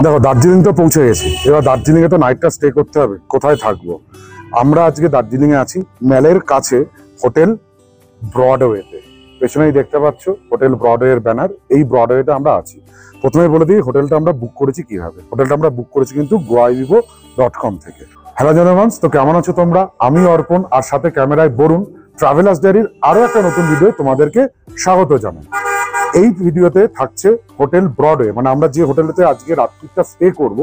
দেখো দার্জিলিং তো পৌঁছে গেছি, এবার দার্জিলিং এ তো নাইটটা স্টে করতে হবে। কোথায় থাকবো? আমরা আজকে দার্জিলিং এ আছি ম্যালের কাছে হোটেল ব্রডওয়েতে। পেছনেই দেখতে পাচ্ছ হোটেল ব্রডওয়ের ব্যানার। এই ব্রডওয়েতে আমরা আছি। প্রথমে বলে দিই হোটেলটা আমরা বুক করেছি কিভাবে। হোটেলটা আমরা বুক করেছি কিন্তু goivivo.com থেকে। হ্যালো জনগণ, তো কেমন আছো তোমরা? আমি অর্পণ, আর সাথে ক্যামেরায় বরুণ। ট্রাভেলার্স ডায়েরির আরো একটা নতুন ভিডিও তোমাদেরকে স্বাগত জানাই। এই ভিডিওতে থাকছে হোটেল ব্রডওয়ে, মানে আমরা যে হোটেলেতে আজকে রাত্রিটা স্টে করব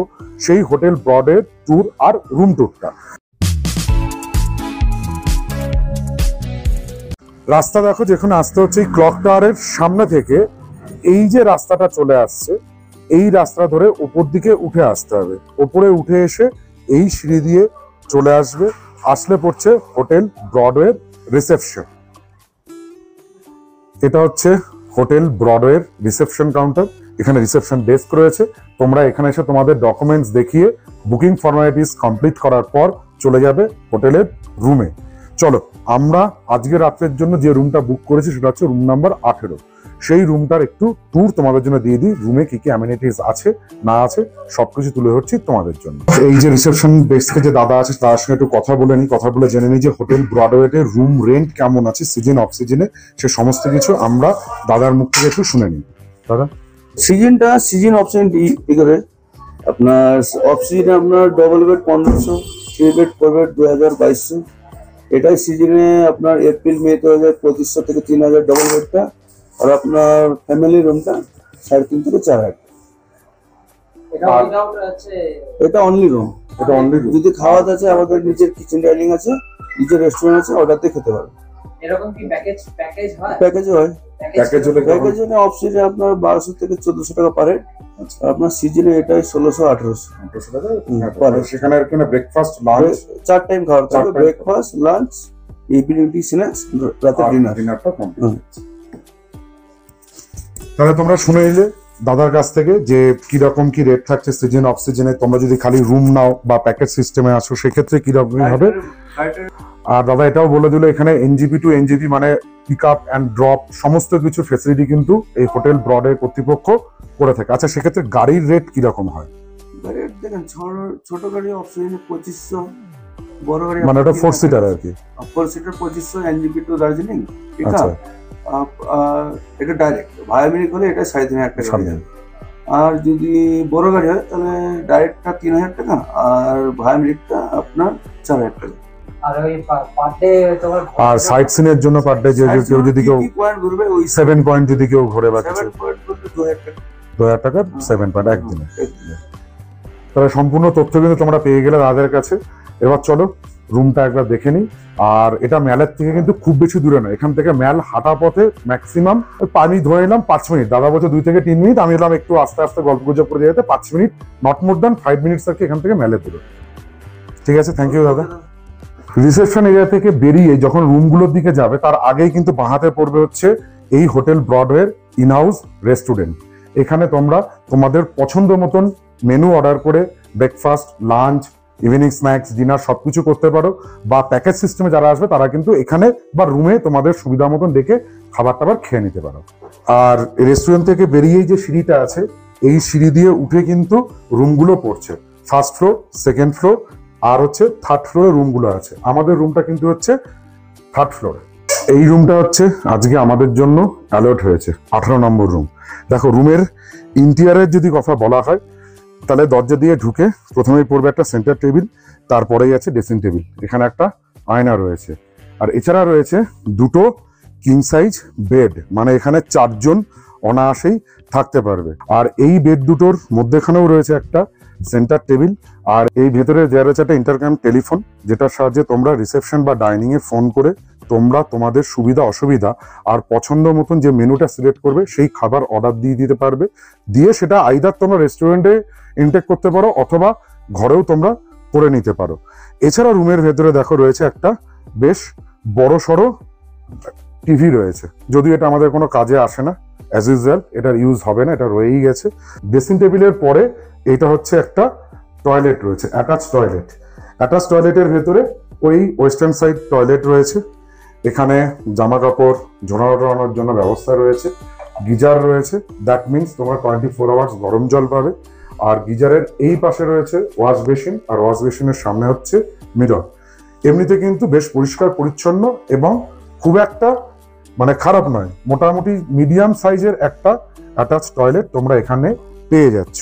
সেই হোটেল ব্রডওয়ে ট্যুর আর রুম ট্যুরটা। রাস্তা দেখো, যেখানে আসতে হচ্ছে এই ক্লক টাওয়ারের সামনে থেকে এই যে রাস্তাটা চলে আসছে, এই রাস্তা ধরে উপর দিকে উঠে আসতে হবে। উপরে উঠে এসে এই সিঁড়ি দিয়ে চলে আসবে, আসলে পড়ছে হোটেল ব্রডওয়ের রিসেপশন। এটা হচ্ছে হোটেল ব্রডওয়ের রিসেপশন কাউন্টার। এখানে রিসেপশন ডেস্ক রয়েছে। তোমরা এখানে এসে তোমাদের ডকুমেন্টস দেখিয়ে বুকিং ফর্মালিটিস কমপ্লিট করার পর চলে যাবে হোটেলের রুমে। চলো, আমরা আজকে রাত্রের জন্য যে রুমটা বুক করেছি সেটা হচ্ছে রুম নাম্বার 18। সেই রুমটার একটু ট্যুর তোমাদের জন্য দিয়ে দিই। রুমে কি কি অ্যামিনিটিস আছে না আছে সবকিছু তুলে ধরছি তোমাদের জন্য। এই যে রিসেপশন ডেস্কে যে দাদা আছে তার সঙ্গে একটু কথা বলে নিই। কথা বলে জেনে নিই যে হোটেল ব্রডওয়েতে রুম রেন্ট কেমন আছে সিজন অফ সিজনে, সে সমস্ত কিছু আমরা দাদার মুখ থেকে একটু শুনে নিই। দাদা, সিজন অপশন করে আপনার অফ সিজনে আপনার double bed 1500, three bed 4 bed 2200। এটাই সিজনে আপনার এপ্রিল মে 2500 থেকে 3000 ডবল বেডটা, আর আপনার ফ্যামিলি রুমটা 3.5 থেকে 4000। এটা অনলি রুম। এটা অনলি রুম। যদি খাওয়াতে আছে আমাদের নিজের কিচেন ডাইনিং আছে, নিজের রেস্টুরেন্ট আছে, অর্ডারতে খেতে পারবেন। এরকম কি প্যাকেজ হয়? প্যাকেজ হয়। প্যাকেজ হলে অফ সিজনে আপনার 1200 থেকে 1400 টাকা পার হেড। আপনার সিজনে এটাই 1600-1800 টাকা পার। সেখানে আর কি না ব্রেকফাস্ট লাঞ্চ 4 টাইম খাওয়া হবে। Breakfast, lunch, evening tea, snacks, রাতে ডিনারটা কমপ্লিট। তাহলে তোমরা শুনে নিলে দাদার কাছ থেকে যে কিরকম কি রেট থাকছে সিজন অফ সিজনে। তোমরা যদি খালি রুম নাও বা প্যাকেজ সিস্টেমে আসো সেক্ষেত্রে কিরকম হবে। আর দাদা এটাও বলে দিল এখানে এনজিপি টু এনজিপি মানে পিক আপ অ্যান্ড ড্রপ সমস্ত কিছু ফেসিলিটি কিন্তু এই হোটেল ব্রডওয়ে কর্তৃপক্ষ করে থাকে। আচ্ছা, সেক্ষেত্রে গাড়ির রেট কিরকম হয়? গাড়ির দেখেন ছোট গাড়ি অপশন 2500, বড় গাড়ি মানে ওটা 4 সিটার আর কি। 4 সিটার 2500 এনজিপি টু দার্জিলিং। ঠিক আছে, এটা ডাইরেক্ট ভায়া মিনিট হলে এটা 3500 টাকা। আর যদি বড় গাড়ি হয় তাহলে ডাইরেক্টটা 3000 টাকা, আর ভায়া মিনিটটা আপনার 4000 টাকা। আর ওই পার ডে তোমার আর সাইট সিনের জন্য পার ডে যে কেউ যদি কেউ পয়েন্ট ঘুরবে ওই 7 পয়েন্ট যদি কেউ ঘুরে বা কিছু 7 পয়েন্ট ঘুরবে 2000 টাকা। 2000 টাকা 7 পয়েন্ট একদিনে। তাহলে সম্পূর্ণ তথ্য কিন্তু তোমরা পেয়ে গেলে দাদার কাছে। এবার চলো রুমটা একবার দেখে নিই। আর এটা ম্যালের থেকে কিন্তু খুব বেশি দূরে নয়। এখান থেকে ম্যাল হাঁটা পথে ম্যাক্সিমাম পানি ধরে নিলাম 5 মিনিট। দাদা বলছে 2 থেকে 3 মিনিট। আমি এলাম একটু আস্তে আস্তে গল্প গুজব করে যেতে 5 minute, not more than 5 minutes আর কি এখান থেকে ম্যালে দূরে। ঠিক আছে, থ্যাংক ইউ দাদা। রিসেপশন এরিয়া থেকে বেরিয়ে যখন রুমগুলোর দিকে যাবে তার আগেই কিন্তু বাঁহাতে পড়বে হচ্ছে এই হোটেল ব্রডওয়ের ইনহাউস রেস্টুরেন্ট। এখানে তোমরা তোমাদের পছন্দ মতন মেনু অর্ডার করে breakfast, lunch, evening snacks, dinner সবকিছু করতে পারো। বা প্যাকেজ সিস্টেমে যারা আসবে তারা কিন্তু এখানে বা রুমে তোমাদের সুবিধা মতন দেখে খাবার টাবার খেয়ে নিতে পারো। আর রেস্টুরেন্ট থেকে বেরিয়েই যে সিঁড়িটা আছে এই সিঁড়ি দিয়ে উঠে কিন্তু রুমগুলো পড়ছে। ফার্স্ট ফ্লোর, সেকেন্ড ফ্লোর আর হচ্ছে থার্ড ফ্লোরে রুমগুলো আছে। আমাদের রুমটা কিন্তু হচ্ছে থার্ড ফ্লোরে। এই রুমটা হচ্ছে আজকে আমাদের জন্য অ্যালট হয়েছে 18 নম্বর রুম। দেখো রুমের ইন্টেরিয়রের যদি কথা বলা হয় তাহলে দরজা দিয়ে ঢুকে প্রথমেই পড়বে একটা সেন্টার টেবিল, তারপরেই আছে ড্রেসিং টেবিল। এখানে একটা আয়না রয়েছে। আর এছাড়া রয়েছে দুটো কিং সাইজ বেড, মানে এখানে 4 জন অনায়াসেই থাকতে পারবে। আর এই বেড দুটোর মধ্যেখানেও রয়েছে একটা সেন্টার টেবিল। আর এই ভেতরে দেওয়া রয়েছে একটা ইন্টারকম টেলিফোন, যেটার সাহায্যে তোমরা রিসেপশন বা ডাইনিং এ ফোন করে তোমরা তোমাদের সুবিধা অসুবিধা আর পছন্দ মতন যে মেনুটা সিলেক্ট করবে সেই খাবার অর্ডার দিয়ে দিতে পারবে। দিয়ে সেটা আইদার তোমরা রেস্টুরেন্টে ইনটেক করতে পারো অথবা ঘরেও তোমরা করে নিতে পারো। এছাড়া রুমের ভেতরে দেখো রয়েছে একটা বেশ বড় সড়ো টিভি রয়েছে, যদিও এটা আমাদের কোনো কাজে আসে না। অ্যাজ ইউজুয়াল এটার ইউজ হবে না, এটা রয়েই গেছে। ড্রেসিং টেবিলের পরে এটা হচ্ছে একটা টয়লেট রয়েছে, অ্যাটাচ টয়লেট। অ্যাটাচ টয়লেটের ভেতরে ওই ওয়েস্টার্ন সাইড টয়লেট রয়েছে। এখানে জামা কাপড় ঝোড়ানোর জন্য ব্যবস্থা রয়েছে। গিজার রয়েছে, দ্যাট মিনস তোমরা 24 আওয়ার্স গরম জল পাবে। আর গিজারের এই পাশে রয়েছে ওয়াশ বেসিন, আর ওয়াশ বেসিনের সামনে হচ্ছে মিরর। এমনিতে কিন্তু বেশ পরিষ্কার পরিচ্ছন্ন এবং খুব একটা মানে খারাপ নয়, মোটামুটি মিডিয়াম সাইজের একটা অ্যাটাচ টয়লেট তোমরা এখানে পেয়ে যাচ্ছ।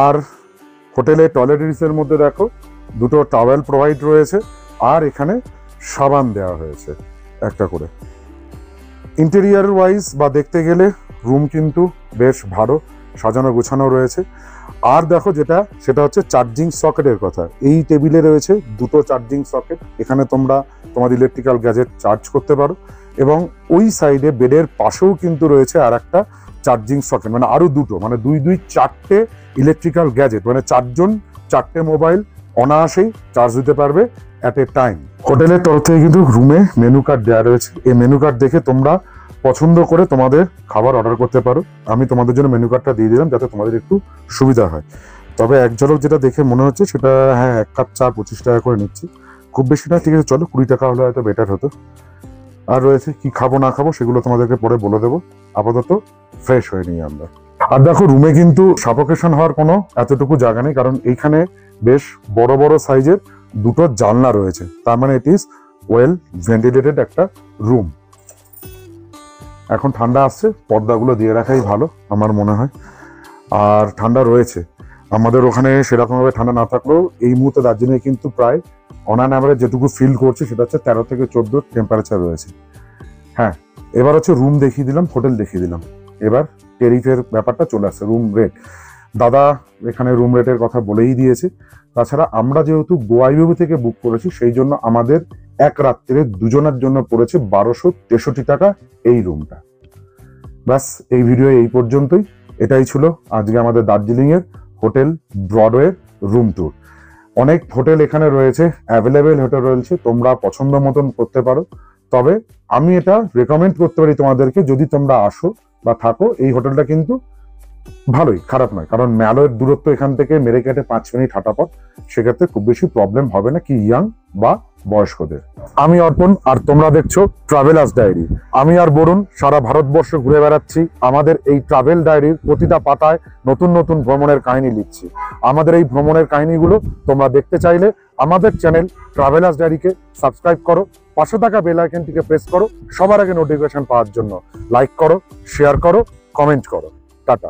আর হোটেলে টয়লেটরিসের মধ্যে দেখো দুটো টাওয়েল প্রোভাইড রয়েছে, আর এখানে সাবান দেওয়া হয়েছে একটা করে। ইন্টেরিয়ার ওয়াইজ বা দেখতে গেলে রুম কিন্তু বেশ ভালো সাজানো গোছানো রয়েছে। আর দেখো যেটা, সেটা হচ্ছে চার্জিং সকেটের কথা। এই টেবিলে রয়েছে দুটো চার্জিং সকেট, এখানে তোমরা তোমাদের ইলেকট্রিক্যাল গ্যাজেট চার্জ করতে পারো। এবং ওই সাইডে বেডের পাশেও কিন্তু রয়েছে আর একটা চার্জিং সকেট, মানে আরো দুটো, মানে দুই চারটে ইলেকট্রিক্যাল গ্যাজেট, মানে চারজন চারটে মোবাইল অনায়াসেই চার্জ দিতে পারবে অ্যাট এ টাইম। হোটেলের তরফ থেকে কিন্তু রুমে মেনু কার্ড দেওয়া রয়েছে, এই মেনু কার্ড দেখে তোমরা পছন্দ করে তোমাদের খাবার অর্ডার করতে পারো। আমি তোমাদের জন্য মেনু কার্ডটা দিয়ে দিলাম যাতে তোমাদের একটু সুবিধা হয়। তবে এক ঝলক যেটা দেখে মনে হচ্ছে সেটা, হ্যাঁ, 1 কাপ চা 25 টাকা করে নিচ্ছি, খুব বেশি না, ঠিক আছে চলো 20 টাকা হলে হয়তো বেটার হতো। আর রয়েছে কি খাবো না খাবো সেগুলো তোমাদেরকে পরে বলে দেবো, আপাতত ফ্রেশ হয়ে নিই আমরা। আর দেখো রুমে কিন্তু সাফোকেশন হওয়ার কোনো এতটুকু জায়গা নেই, কারণ এইখানে বেশ বড় বড় সাইজের দুটো জানলা রয়েছে, তার মানে ইট ইজ ওয়েল ভেন্টিলেটেড একটা রুম। এখন ঠান্ডা আসছে, পর্দাগুলো দিয়ে রাখাই ভালো আমার মনে হয়। আর ঠান্ডা রয়েছে, আমাদের ওখানে সেরকমভাবে ঠান্ডা না থাকলেও এই মুহূর্তে দার্জিলিংয়ে কিন্তু প্রায় অন অ্যান অ্যাভারেজ যেটুকু ফিল করছি সেটা হচ্ছে 13 থেকে 14 টেম্পারেচার রয়েছে। হ্যাঁ, এবার হচ্ছে রুম দেখিয়ে দিলাম, হোটেল দেখিয়ে দিলাম, এবার টেরিফের ব্যাপারটা চলে আসছে। রুম রেট দাদা এখানে রুম রেটের কথা বলেই দিয়েছে। তাছাড়া আমরা যেহেতু গোয়াইবিবু থেকে বুক করেছি, সেই জন্য আমাদের এক রাত্রে দুজনের জন্য পড়েছে 1263 টাকা এই রুমটা। ব্যাস, এই ভিডিও এই পর্যন্তই। এটাই ছিল আজকে আমাদের দার্জিলিংয়ের হোটেল ব্রডওয়ে রুম ট্যুর। অনেক হোটেল এখানে রয়েছে, অ্যাভেলেবেল হোটেল রয়েছে, তোমরা পছন্দ মতন করতে পারো। তবে আমি এটা রেকমেন্ড করতে পারি তোমাদেরকে, যদি তোমরা আসো বা থাকো, এই হোটেলটা কিন্তু ভালোই, খারাপ নয়। কারণ ম্যালয়ের দূরত্ব এখান থেকে মেরে কেটে 5 মিনিট হাঁটা পথ, সেক্ষেত্রে খুব বেশি প্রবলেম হবে না কি ইয়াং বা বয়স্কদের। আমি অর্পণ, আর তোমরা দেখছো ট্রাভেলার্স ডায়েরি। আমি আর বরুণ সারা ভারতবর্ষ ঘুরে বেড়াচ্ছি, আমাদের এই ট্রাভেল ডায়েরির প্রতিটা পাতায় নতুন নতুন ভ্রমণের কাহিনী লিখছি। আমাদের এই ভ্রমণের কাহিনীগুলো তোমরা দেখতে চাইলে আমাদের চ্যানেল ট্রাভেলার্স ডায়েরিকে সাবস্ক্রাইব করো, পাশে থাকা বেল আইকনটিকে প্রেস করো সবার আগে নোটিফিকেশন পাওয়ার জন্য। লাইক করো, শেয়ার করো, কমেন্ট করো। টাটা।